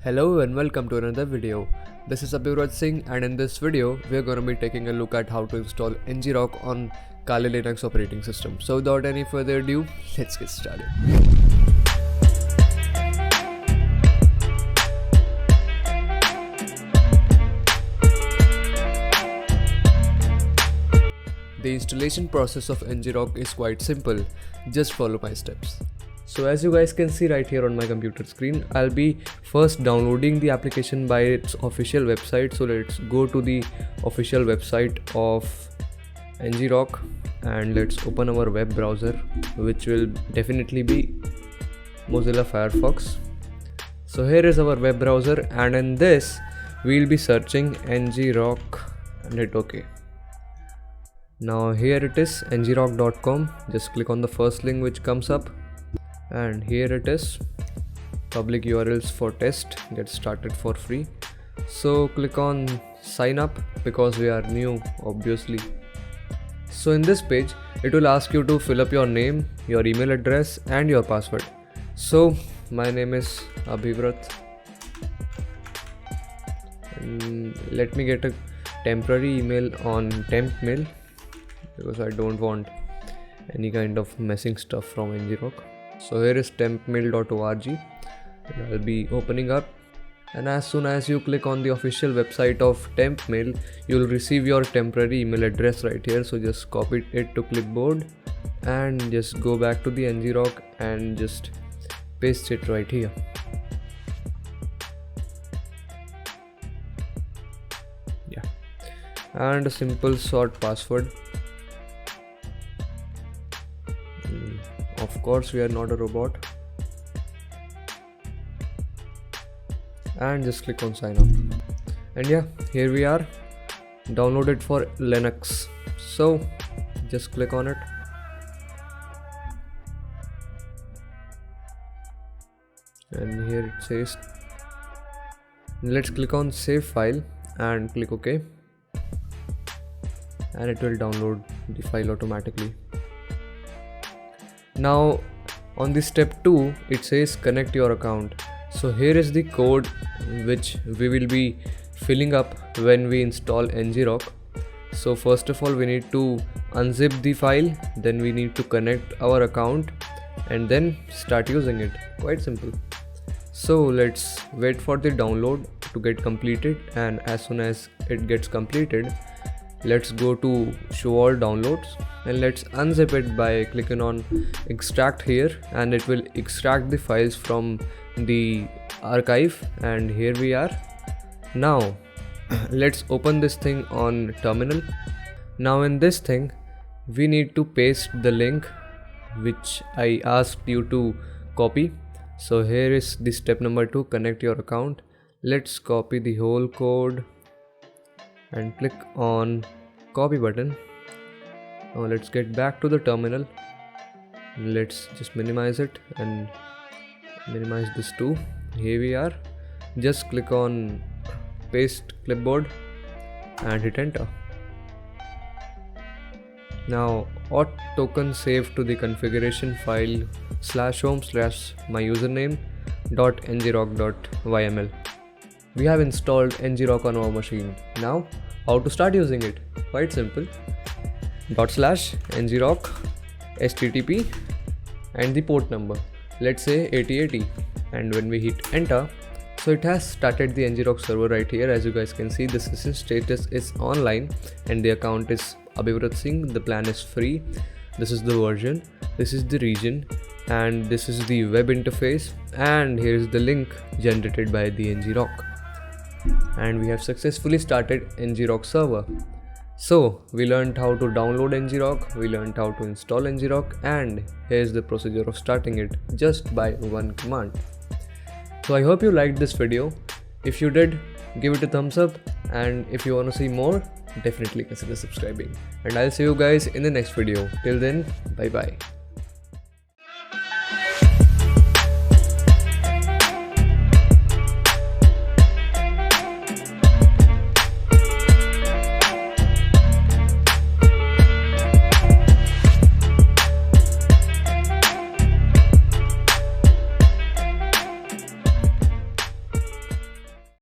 Hello and welcome to another video. This is Abhivraj Singh, and in this video we are going to be taking a look at how to install ngrok on Kali Linux operating system. So without any further ado, let's get started. The installation process of ngrok is quite simple. Just follow my steps. So as you guys can see right here on my computer screen, I'll be first downloading the application by its official website. So let's go to the official website of ngrok and let's open our web browser, which will definitely be Mozilla Firefox. So here is our web browser, and in this we'll be searching ngrok and hit OK. Now here it is, ngrok.com. Just click on the first link which comes up. And here it is, public URLs for test, get started for free. So click on sign up because we are new, obviously. So in this page it will ask you to fill up your name, your email address and your password. So my name is Abhivraj, and let me get a temporary email on temp mail because I don't want any kind of messing stuff from ngrok. So here is tempmail.org, and I'll be opening up, and as soon as you click on the official website of tempmail, you'll receive your temporary email address right here. So just copy it to clipboard and just go back to the ngrok and just paste it right here. Yeah, and a simple short password. Of course, we are not a robot. And just click on sign up. And yeah, here we are, downloaded for Linux. So just click on it. And here it says, let's click on save file and click OK. And it will download the file automatically. Now on the step 2 it says connect your account. So here is the code which we will be filling up when we install ngrok. So first of all we need to unzip the file, then we need to connect our account and then start using it. Quite simple. So let's wait for the download to get completed, and as soon as it gets completed, let's go to show all downloads and let's unzip it by clicking on extract here, and it will extract the files from the archive. And here we are. Now let's open this thing on terminal. Now in this thing we need to paste the link which I asked you to copy. So here is the step number 2, connect your account. Let's copy the whole code and click on copy button. Now let's get back to the terminal. Let's just minimize it and minimize this too. Here we are. Just click on paste clipboard and hit enter. Now auth token saved to the configuration file /home/my username .ngrok.yml. We have installed ngrok on our machine. Now how to start using it? Quite simple. /ngrok http and the port number, let's say 8080, and when we hit enter, so it has started the ngrok server right here. As you guys can see, the system status is online and the account is Abhivraj Singh. The plan is free. This is the version, this is the region, and this is the web interface, and here is the link generated by the ngrok. And we have successfully started ngrok server. So we learned how to download ngrok, we learned how to install ngrok, and here's the procedure of starting it just by one command. So I hope you liked this video. If you did, give it a thumbs up, and if you want to see more, definitely consider subscribing. And I'll see you guys in the next video. Till then, bye bye.